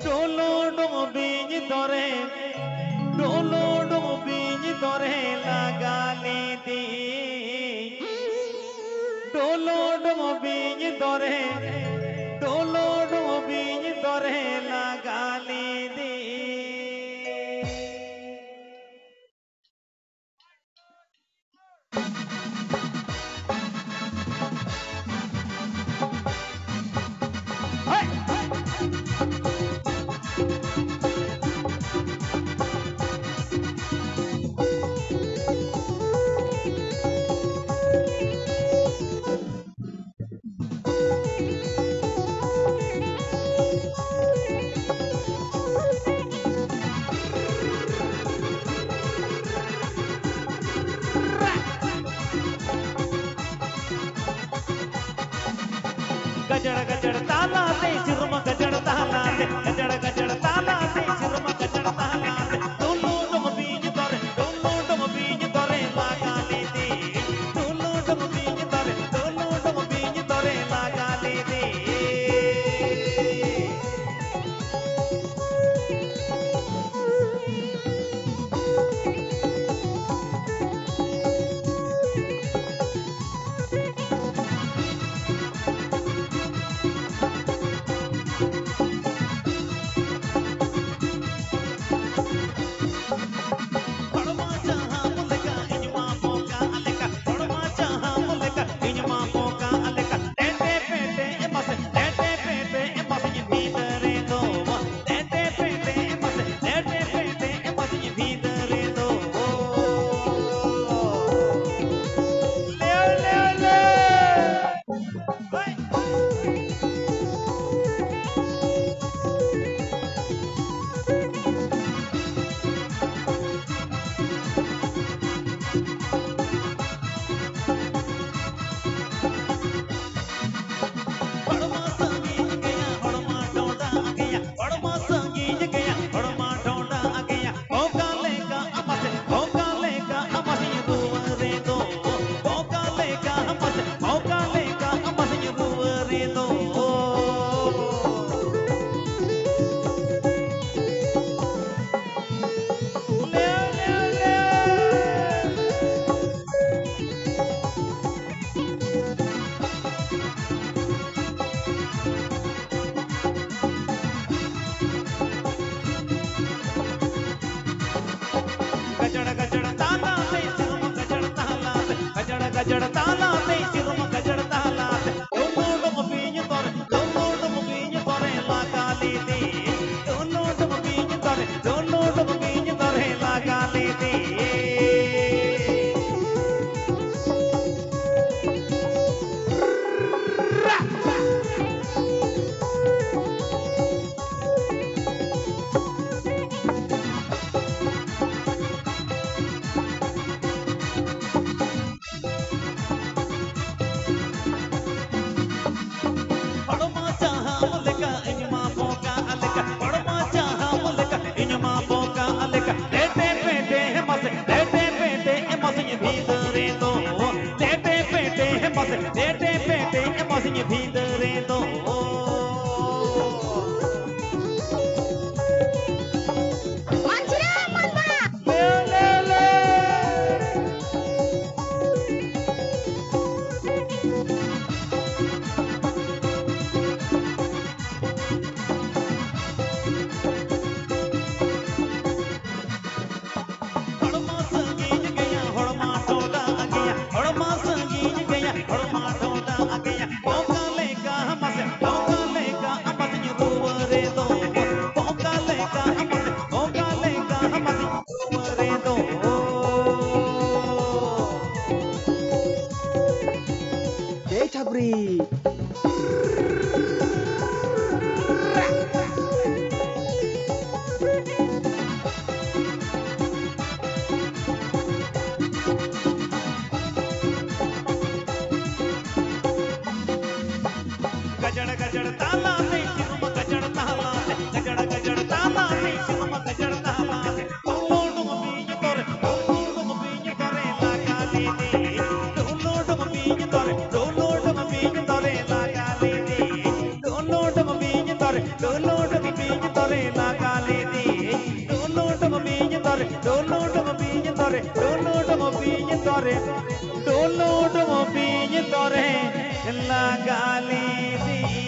Dolo dolo bini dore, dolo dolo bini dore lagali di. Dolo dolo bini dore, dolo dolo bini dore lagali di. गजड़ गजड़ ताला दे सिरम गजड़ ताला दे गजड़ गजड़ ताला दे सिरम गजड़ ताला दे Dolo डम बीज दरे डोलो डम बीज दरे लागा ले दे डोलो डम बीज दरे डोलो डम बीज दरे लागा ले दे गजड़ गजड़ ताला दे सिरम गजड़ ताला दे गजड़ गजड़ ताला दे सिरम गजड़ ताला दे डोलो डम बीज दरे डोलो डम बीज दरे लागा ले दे डोलो डम बीज दरे डोलो डम बीज दरे लागा ले दे Dete pete emosinho vindarendo Manjira manma le le Horma sangi gaya horma toda gaya horma sangi gaya horma toda gaya poka lega hamase yuvare do poka lega hamase yuvare do Hey Sabri. गजड़ गजड़ ताला दे सिरम गजड़ ताला दे गजड़ गजड़ ताला दे सिरम गजड़ ताला दे Dolo डम बीज दरे लागा ले दे Dolo डम बीज दरे लागा ले दे tore dulu dum piñ tore la gali di